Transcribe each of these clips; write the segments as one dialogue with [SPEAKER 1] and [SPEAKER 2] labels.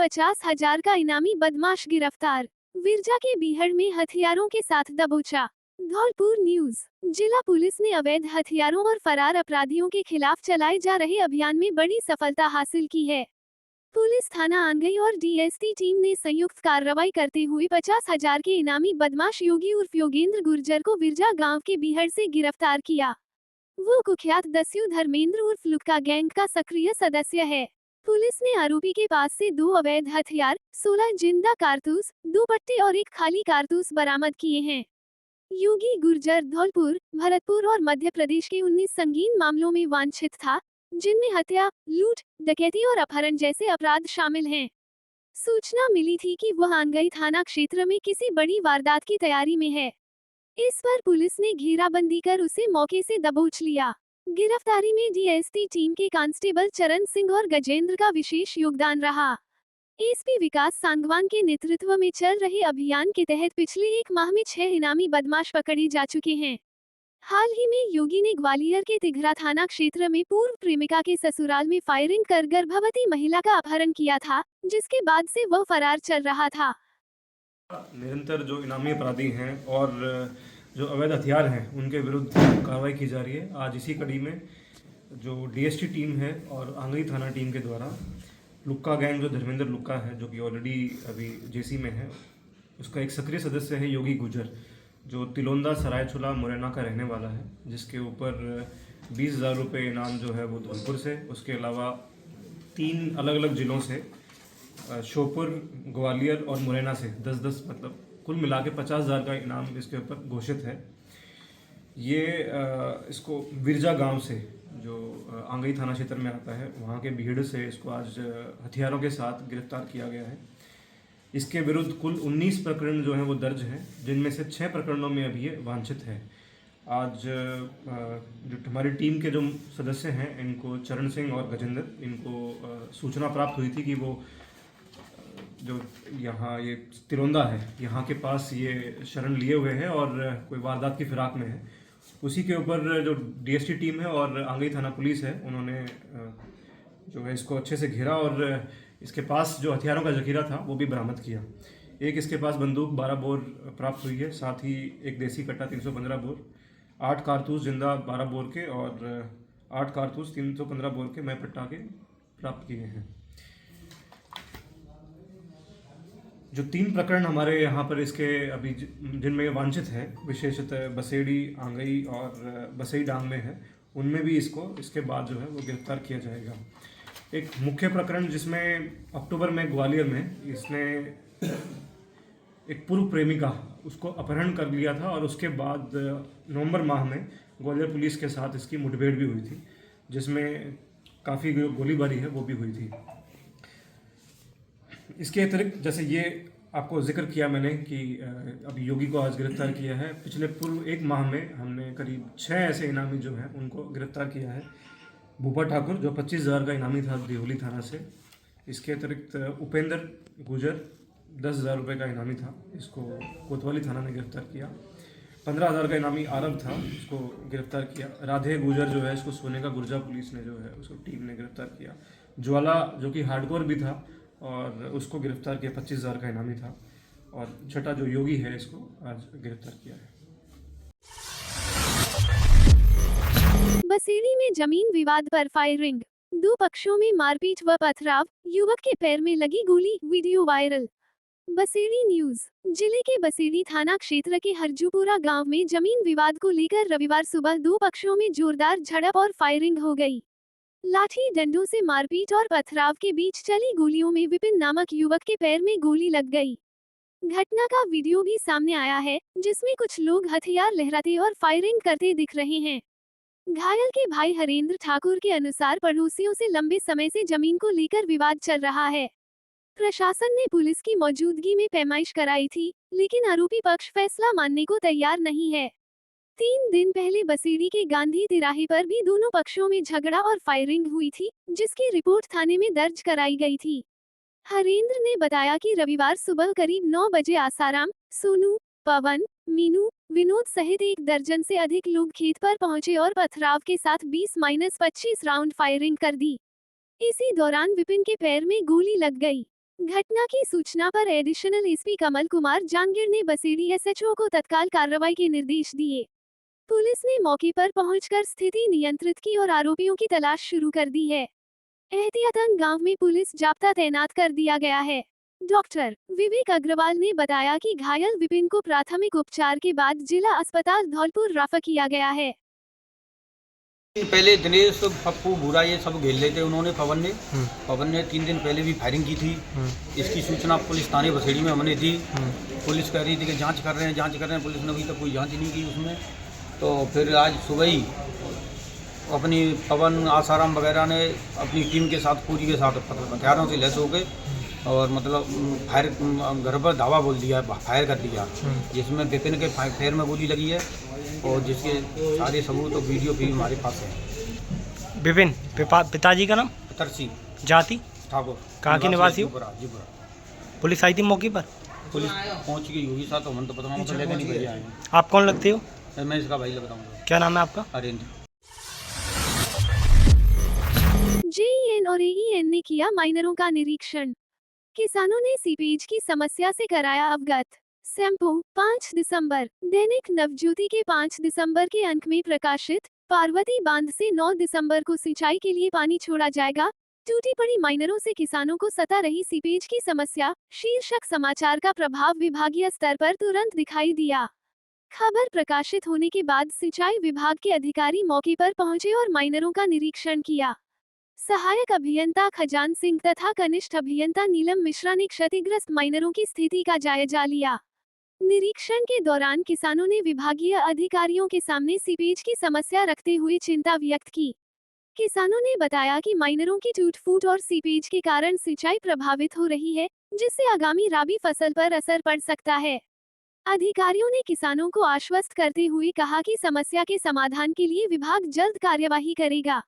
[SPEAKER 1] 50,000 का इनामी बदमाश गिरफ्तार। विरजा के बीहड़ में हथियारों के साथ दबोचा। धौलपुर न्यूज। जिला पुलिस ने अवैध हथियारों और फरार अपराधियों के खिलाफ चलाए जा रहे अभियान में बड़ी सफलता हासिल की है। पुलिस थाना आंगई और डीएसटी टीम ने संयुक्त कार्रवाई करते हुए 50,000 के इनामी बदमाश योगी उर्फ योगेंद्र गुर्जर को विरजा गांव के बीहड़ से गिरफ्तार किया। वो कुख्यात दस्यु धर्मेंद्र उर्फ लुक्का गैंग का सक्रिय सदस्य है। पुलिस ने आरोपी के पास से 2 अवैध हथियार, 16 जिंदा कारतूस, 2 पट्टे और 1 खाली कारतूस बरामद किए हैं। योगी गुर्जर धौलपुर, भरतपुर और मध्य प्रदेश के 19 संगीन मामलों में वांछित था, जिनमें हत्या, लूट, डकैती और अपहरण जैसे अपराध शामिल हैं। सूचना मिली थी कि वह आंगई थाना क्षेत्र में किसी बड़ी वारदात की तैयारी में है। इस पर पुलिस ने घेराबंदी कर उसे मौके से दबोच लिया। गिरफ्तारी में डीएसटी टीम के कांस्टेबल चरण सिंह और गजेंद्र का विशेष योगदान रहा। एसपी विकास सांगवान के नेतृत्व में चल रहे अभियान के तहत पिछले 1 माह में 6 इनामी बदमाश पकड़े जा चुके हैं। हाल ही में योगी ने ग्वालियर के तिघरा थाना क्षेत्र में पूर्व प्रेमिका के ससुराल में फायरिंग कर गर्भवती महिला का अपहरण किया था, जिसके बाद से वह फरार चल रहा था।
[SPEAKER 2] निरंतर जो इनामी अपराधी हैं और जो अवैध हथियार हैं उनके विरुद्ध कार्रवाई की जा रही है। आज इसी कड़ी में जो डीएसटी टीम है और आंगई थाना टीम के द्वारा लुक्का गैंग, जो धर्मेंद्र लुक्का है, जो कि ऑलरेडी अभी जेसी में है, उसका एक सक्रिय सदस्य है योगी गुर्जर, जो तिलोंदा सरायछुला मुरैना का रहने वाला है, जिसके ऊपर 20,000 रुपये इनाम जो है वो धौलपुर से, उसके अलावा 3 अलग अलग ज़िलों से, श्योपुर, ग्वालियर और मुरैना से 10-10 मतलब कुल मिला के 50,000 का इनाम इसके ऊपर घोषित है। ये इसको विरजा गांव से, जो आंगई थाना क्षेत्र में आता है, वहाँ के बीहड़ से इसको आज हथियारों के साथ गिरफ्तार किया गया है। इसके विरुद्ध कुल 19 प्रकरण जो हैं वो दर्ज हैं, जिनमें से 6 प्रकरणों में अभी ये वांछित है। आज जो हमारी टीम के जो सदस्य हैं, इनको चरण सिंह और गजेंद्र, इनको सूचना प्राप्त हुई थी कि वो जो यहाँ ये तिलोंदा है, यहाँ के पास ये शरण लिए हुए हैं और कोई वारदात की फिराक में है। उसी के ऊपर जो डीएसटी टीम है और आंगई थाना पुलिस है, उन्होंने जो है इसको अच्छे से घेरा और इसके पास जो हथियारों का जखीरा था वो भी बरामद किया। एक इसके पास बंदूक 12 बोर प्राप्त हुई है, साथ ही एक देसी कट्टा 315 बोर, 8 कारतूस जिंदा 12 बोर के और 8 कारतूस 315 बोर के मैं पट्टा के प्राप्त किए हैं। जो 3 प्रकरण हमारे यहाँ पर इसके अभी जिनमें वांछित है, विशेषतः बसेड़ी, आंगई और बसई डांग में है, उनमें भी इसको इसके बाद जो है वो गिरफ्तार किया जाएगा। एक मुख्य प्रकरण जिसमें अक्टूबर में ग्वालियर में इसने एक पूर्व प्रेमिका उसको अपहरण कर लिया था और उसके बाद नवंबर माह में ग्वालियर पुलिस के साथ इसकी मुठभेड़ भी हुई थी, जिसमें काफ़ी गोलीबारी है वो भी हुई थी। इसके अतिरिक्त जैसे ये आपको जिक्र किया मैंने कि अभी योगी को आज गिरफ्तार किया है, पिछले पूर्व 1 माह में हमने करीब 6 ऐसे इनामी जो हैं उनको गिरफ्तार किया है। भूपा ठाकुर जो 25,000 का इनामी था देवली थाना से। इसके अतिरिक्त उपेंद्र गुर्जर 10,000 रुपये का इनामी था, इसको कोतवाली थाना ने गिरफ्तार किया। 15,000 का इनामी आरब था, इसको गिरफ्तार किया। राधे गुर्जर जो है, इसको सोने का गुर्जा पुलिस ने जो है उसको टीम ने गिरफ्तार किया। ज्वाला जो कि हार्डकोर भी था और उसको गिरफ्तार किया, 25,000 का इनामी था। और छठा जो योगी है, इसको आज गिरफ्तार किया है।
[SPEAKER 1] बसेड़ी में जमीन विवाद पर फायरिंग, 2 पक्षों में मारपीट व पथराव, युवक के पैर में लगी गोली, वीडियो वायरल। बसेड़ी न्यूज। जिले के बसेड़ी थाना क्षेत्र के हरजूपुरा गांव में जमीन विवाद को लेकर रविवार सुबह 2 पक्षों में जोरदार झड़प और फायरिंग हो गई। लाठी डंडों से मारपीट और पथराव के बीच चली गोलियों में विपिन नामक युवक के पैर में गोली लग गई। घटना का वीडियो भी सामने आया है, जिसमें कुछ लोग हथियार लहराते और फायरिंग करते दिख रहे हैं। घायल के भाई हरेंद्र ठाकुर के अनुसार पड़ोसियों से लंबे समय से जमीन को लेकर विवाद चल रहा है। प्रशासन ने पुलिस की मौजूदगी में पैमाइश कराई थी, लेकिन आरोपी पक्ष फैसला मानने को तैयार नहीं है। 3 दिन पहले बसेड़ी के गांधी तिराहे पर भी दोनों पक्षों में झगड़ा और फायरिंग हुई थी, जिसकी रिपोर्ट थाने में दर्ज कराई गई थी। हरेंद्र ने बताया कि रविवार सुबह करीब 9 बजे आसाराम, सोनू, पवन, मीनू, विनोद सहित 1 दर्जन से अधिक लोग खेत पर पहुंचे और पथराव के साथ 20-25 राउंड फायरिंग कर दी। इसी दौरान विपिन के पैर में गोली लग गई। घटना की सूचना पर एडिशनल एसपी कमल कुमार जांगीर ने बसेड़ी एसएचओ को तत्काल कार्रवाई के निर्देश दिए। पुलिस ने मौके पर पहुंचकर स्थिति नियंत्रित की और आरोपियों की तलाश शुरू कर दी है। एहतियातन गांव में पुलिस जाब्ता तैनात कर दिया गया है। डॉक्टर विवेक अग्रवाल ने बताया कि घायल विपिन को प्राथमिक उपचार के बाद जिला अस्पताल धौलपुर रेफर किया गया है।
[SPEAKER 3] पहले दिनेश पप्पू भूरा ये सब घेर लेते उन्होंने पवन ने 3 दिन पहले भी फायरिंग की थी। इसकी सूचना पुलिस थाने बसेड़ी में हमने दी। पुलिस कह रही थी कि जांच कर रहे हैं। पुलिस ने अभी तक कोई जांच नहीं की उसमें। तो फिर आज सुबह ही अपनी पवन आसाराम वगैरह ने अपनी टीम के साथ पूरी के साथ हथियारों से लैस हो गए और मतलब फायर घर पर धावा बोल दिया, फायर कर दिया, जिसमें विपिन के पैर में गोली लगी है और जिसके सारे सबूत और वीडियो भी हमारे पास है।
[SPEAKER 4] विपिन पिताजी का नाम
[SPEAKER 3] तरसी
[SPEAKER 4] जाति
[SPEAKER 3] ठाकुर,
[SPEAKER 4] कहाँ के निवासी हो?
[SPEAKER 3] जीपुरा।
[SPEAKER 4] पुलिस आई थी मौके पर?
[SPEAKER 3] पुलिस पहुंच गई होगी साथ, हम तो पता नहीं लेकर नहीं भैया आए।
[SPEAKER 4] आप कौन लगते हो?
[SPEAKER 3] मैं इसका भाई लगता हूँ।
[SPEAKER 4] क्या नाम है आपका?
[SPEAKER 3] हरेंद्र।
[SPEAKER 1] जेईएन और एईएन ने किया माइनरों का निरीक्षण। किसानों ने सीपेज की समस्या से कराया अवगत। सैंपो 5 दिसंबर। दैनिक नवज्योति के 5 दिसंबर के अंक में प्रकाशित, पार्वती बांध से 9 दिसंबर को सिंचाई के लिए पानी छोड़ा जाएगा, टूटी पड़ी माइनरों से किसानों को सता रही सीपेज की समस्या, शीर्षक समाचार का प्रभाव विभागीय स्तर पर तुरंत दिखाई दिया। खबर प्रकाशित होने के बाद सिंचाई विभाग के अधिकारी मौके पर पहुंचे और माइनरों का निरीक्षण किया। सहायक अभियंता खजान सिंह तथा कनिष्ठ अभियंता नीलम मिश्रा ने क्षतिग्रस्त माइनरों की स्थिति का जायजा लिया। निरीक्षण के दौरान किसानों ने विभागीय अधिकारियों के सामने सीपेज की समस्या रखते हुए चिंता व्यक्त की। किसानों ने बताया कि माइनरों की टूट-फूट और सीपेज के कारण सिंचाई प्रभावित हो रही है, जिससे आगामी राबी फसल पर असर पड़ सकता है। अधिकारियों ने किसानों को आश्वस्त करते हुए कहा कि समस्या के समाधान के लिए विभाग जल्द कार्यवाही करेगा।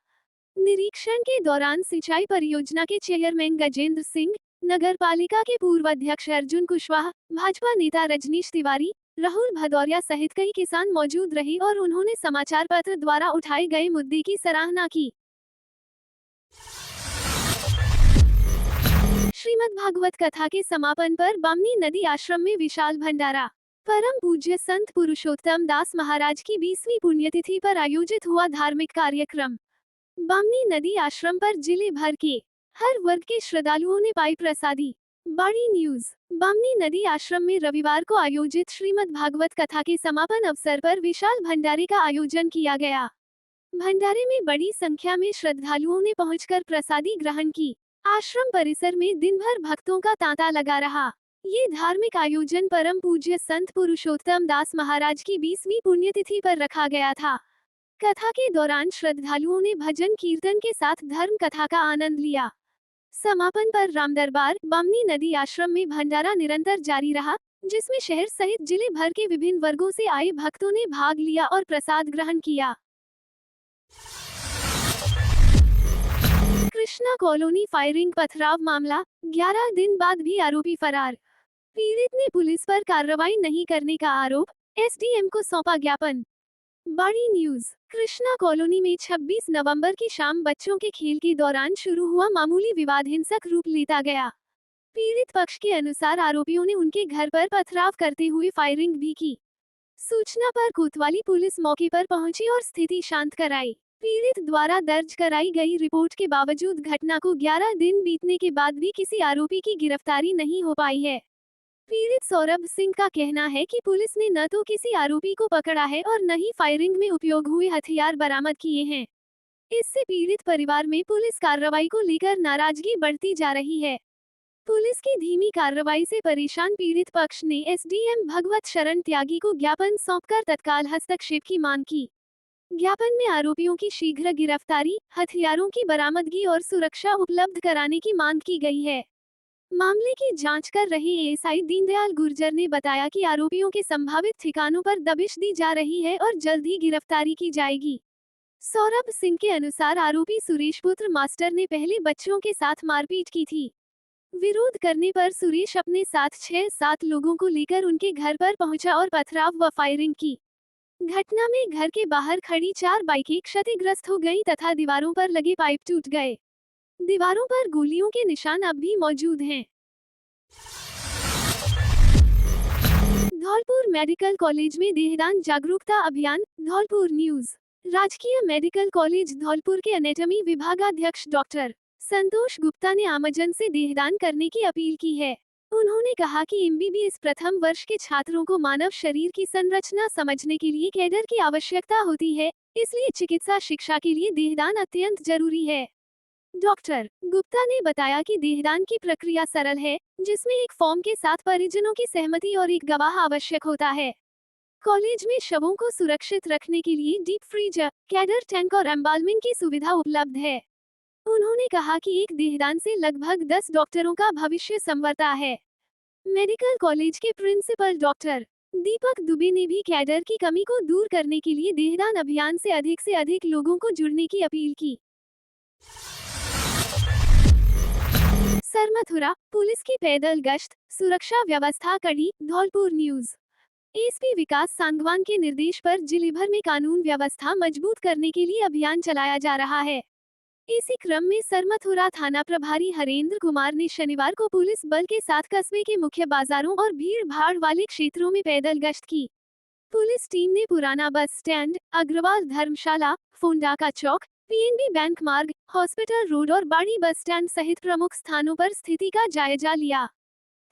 [SPEAKER 1] निरीक्षण के दौरान सिंचाई परियोजना के चेयरमैन गजेंद्र सिंह, नगर पालिका के पूर्व अध्यक्ष अर्जुन कुशवाहा, भाजपा नेता रजनीश तिवारी, राहुल भदौरिया सहित कई किसान मौजूद रहे और उन्होंने समाचार पत्र द्वारा उठाए गए मुद्दे की सराहना की। श्रीमद् भागवत कथा के समापन पर बामनी नदी आश्रम में विशाल भंडारा। परम पूज्य संत पुरुषोत्तम दास महाराज की 20वीं पुण्यतिथि पर आयोजित हुआ धार्मिक कार्यक्रम। बामनी नदी आश्रम पर जिले भर के हर वर्ग के श्रद्धालुओं ने पाई प्रसादी। बड़ी न्यूज। बामनी नदी आश्रम में रविवार को आयोजित श्रीमद् भागवत कथा के समापन अवसर पर विशाल भंडारे का आयोजन किया गया। भंडारे में बड़ी संख्या में श्रद्धालुओं ने पहुंचकर प्रसादी ग्रहण की। आश्रम परिसर में दिन भर भक्तों का तांता लगा रहा। ये धार्मिक आयोजन परम पूज्य संत पुरुषोत्तम दास महाराज की 20वीं पुण्यतिथि पर रखा गया था। कथा के दौरान श्रद्धालुओं ने भजन कीर्तन के साथ धर्म कथा का आनंद लिया। समापन पर रामदरबार बामनी नदी आश्रम में भंडारा निरंतर जारी रहा, जिसमें शहर सहित जिले भर के विभिन्न वर्गों से आए भक्तों ने भाग लिया और प्रसाद ग्रहण किया। कृष्णा कॉलोनी फायरिंग पथराव मामला, 11 दिन बाद भी आरोपी फरार। पीड़ित ने पुलिस पर कार्रवाई नहीं करने का आरोप, एसडीएम को सौंपा ज्ञापन। बड़ी न्यूज। कृष्णा कॉलोनी में 26 नवंबर की शाम बच्चों के खेल के दौरान शुरू हुआ मामूली विवाद हिंसक रूप लेता गया। पीड़ित पक्ष के अनुसार आरोपियों ने उनके घर पर पथराव करते हुए फायरिंग भी की। सूचना पर कोतवाली पुलिस मौके पर पहुंची और स्थिति शांत कराई। पीड़ित द्वारा दर्ज कराई गई रिपोर्ट के बावजूद घटना को 11 दिन बीतने के बाद भी किसी आरोपी की गिरफ्तारी नहीं हो पाई है। पीड़ित सौरभ सिंह का कहना है कि पुलिस ने न तो किसी आरोपी को पकड़ा है और न ही फायरिंग में उपयोग हुए हथियार बरामद किए हैं। इससे पीड़ित परिवार में पुलिस कार्रवाई को लेकर नाराजगी बढ़ती जा रही है। पुलिस की धीमी कार्रवाई से परेशान पीड़ित पक्ष ने एसडीएम भगवत शरण त्यागी को ज्ञापन सौंपकर तत्काल हस्तक्षेप की मांग की। ज्ञापन में आरोपियों की शीघ्र गिरफ्तारी, हथियारों की बरामदगी और सुरक्षा उपलब्ध कराने की मांग की गई है। मामले की जांच कर रहे एएसआई दीनदयाल गुर्जर ने बताया कि आरोपियों के संभावित ठिकानों पर दबिश दी जा रही है और जल्द ही गिरफ्तारी की जाएगी। सौरभ सिंह के अनुसार आरोपी सुरेश पुत्र मास्टर ने पहले बच्चों के साथ मारपीट की थी। विरोध करने पर सुरेश अपने साथ 6-7 लोगों को लेकर उनके घर पर पहुंचा और पथराव व फायरिंग की। घटना में घर के बाहर खड़ी 4 बाइकें क्षतिग्रस्त हो गई तथा दीवारों पर लगे पाइप टूट गए। दीवारों पर गोलियों के निशान अब भी मौजूद हैं। धौलपुर मेडिकल कॉलेज में देहदान जागरूकता अभियान। धौलपुर न्यूज। राजकीय मेडिकल कॉलेज धौलपुर के एनेटमी विभागाध्यक्ष डॉक्टर संतोष गुप्ता ने आमजन से देहदान करने की अपील की है। उन्होंने कहा कि एमबीबीएस प्रथम वर्ष के छात्रों को मानव शरीर की संरचना समझने के लिए कैडर की आवश्यकता होती है, इसलिए चिकित्सा शिक्षा के लिए देहदान अत्यंत जरूरी है। डॉक्टर गुप्ता ने बताया कि देहदान की प्रक्रिया सरल है, जिसमें एक फॉर्म के साथ परिजनों की सहमति और एक गवाह आवश्यक होता है। कॉलेज में शवों को सुरक्षित रखने के लिए डीप फ्रीजर, कैडर टैंक और एम्बाल्मिंग की सुविधा उपलब्ध है। उन्होंने कहा कि एक देहदान से लगभग 10 डॉक्टरों का भविष्य संवरता है। मेडिकल कॉलेज के प्रिंसिपल डॉक्टर दीपक दुबे ने भी कैडर की कमी को दूर करने के लिए देहदान अभियान से अधिक लोगों को जुड़ने की अपील की। सरमथुरा पुलिस की पैदल गश्त, सुरक्षा व्यवस्था कड़ी। धौलपुर न्यूज। एसपी विकास सांगवान के निर्देश पर जिले भर में कानून व्यवस्था मजबूत करने के लिए अभियान चलाया जा रहा है। इसी क्रम में सरमथुरा थाना प्रभारी हरेंद्र कुमार ने शनिवार को पुलिस बल के साथ कस्बे के मुख्य बाजारों और भीड़ भाड़ वाले क्षेत्रों में पैदल गश्त की। पुलिस टीम ने पुराना बस स्टैंड, अग्रवाल धर्मशाला, फोंडाका चौक, पीएनबी बैंक मार्ग, हॉस्पिटल रोड और बाड़ी बस स्टैंड सहित प्रमुख स्थानों पर स्थिति का जायजा लिया।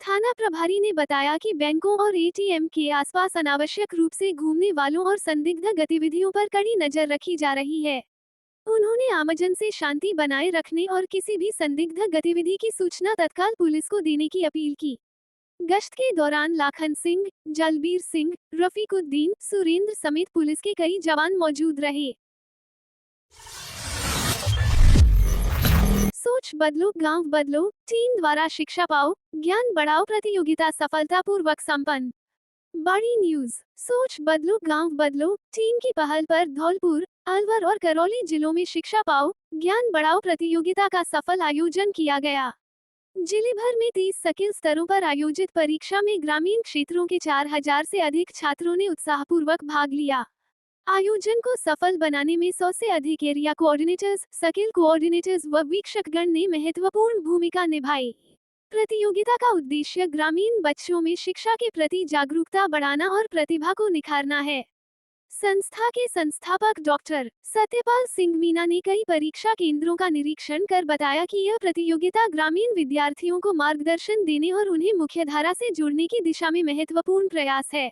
[SPEAKER 1] थाना प्रभारी ने बताया कि बैंकों और एटीएम के आसपास अनावश्यक रूप से घूमने वालों और संदिग्ध गतिविधियों पर कड़ी नजर रखी जा रही है। उन्होंने आमजन से शांति बनाए रखने और किसी भी संदिग्ध गतिविधि की सूचना तत्काल पुलिस को देने की अपील की। गश्त के दौरान लाखन सिंह, जलबीर सिंह, रफीकुद्दीन, सुरेंद्र समेत पुलिस के कई जवान मौजूद रहे। सोच बदलो गांव बदलो टीम द्वारा शिक्षा पाओ ज्ञान बढ़ाओ प्रतियोगिता सफलतापूर्वक संपन्न। बड़ी न्यूज। सोच बदलो गांव बदलो टीम की पहल पर धौलपुर, अलवर और करौली जिलों में शिक्षा पाओ ज्ञान बढ़ाओ प्रतियोगिता का सफल आयोजन किया गया। जिले भर में 30 स्किल स्तरों पर आयोजित परीक्षा में ग्रामीण क्षेत्रों के 4000 से अधिक छात्रों ने उत्साहपूर्वक भाग लिया। आयोजन को सफल बनाने में 100 से अधिक एरिया कोऑर्डिनेटर्स, स्किल कोऑर्डिनेटर्स व वीक्षकगण ने महत्वपूर्ण भूमिका निभाई। प्रतियोगिता का उद्देश्य ग्रामीण बच्चों में शिक्षा के प्रति जागरूकता बढ़ाना और प्रतिभा को निखारना है। संस्था के संस्थापक डॉक्टर सत्यपाल सिंह मीना ने कई परीक्षा केंद्रों का निरीक्षण कर बताया कि यह प्रतियोगिता ग्रामीण विद्यार्थियों को मार्गदर्शन देने और उन्हें मुख्यधारा से जोड़ने की दिशा में महत्वपूर्ण प्रयास है।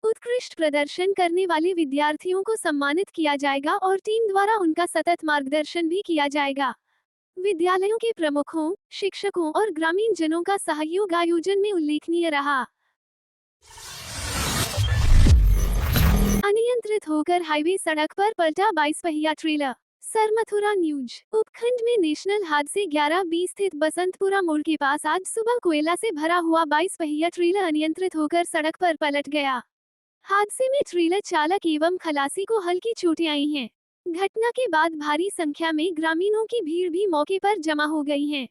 [SPEAKER 1] उत्कृष्ट प्रदर्शन करने वाले विद्यार्थियों को सम्मानित किया जाएगा और टीम द्वारा उनका सतत मार्गदर्शन भी किया जाएगा। विद्यालयों के प्रमुखों, शिक्षकों और ग्रामीण जनों का सहयोग आयोजन में उल्लेखनीय रहा। अनियंत्रित होकर हाईवे सड़क पर पलटा 22 पहिया ट्रेलर। सरमथुरा न्यूज। उपखंड में नेशनल हादसे 11B स्थित बसंतपुरा मोड़ के पास आज सुबह कोयला से भरा हुआ 22 पहिया ट्रेलर अनियंत्रित होकर सड़क पर पलट गया। हादसे में ट्रेलर चालक एवं खलासी को हल्की चोटें आई हैं। घटना के बाद भारी संख्या में ग्रामीणों की भीड़ भी मौके पर जमा हो गई है।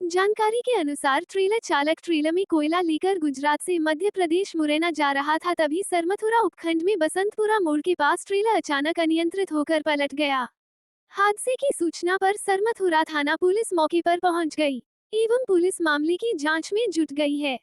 [SPEAKER 1] जानकारी के अनुसार ट्रेलर चालक ट्रेलर में कोयला लेकर गुजरात से मध्य प्रदेश मुरैना जा रहा था, तभी सरमथुरा उपखंड में बसंतपुरा मोड़ के पास ट्रेलर अचानक अनियंत्रित होकर पलट गया। हादसे की सूचना पर सरमथुरा थाना पुलिस मौके पर पहुंच गई एवं पुलिस मामले की जांच में जुट गई है।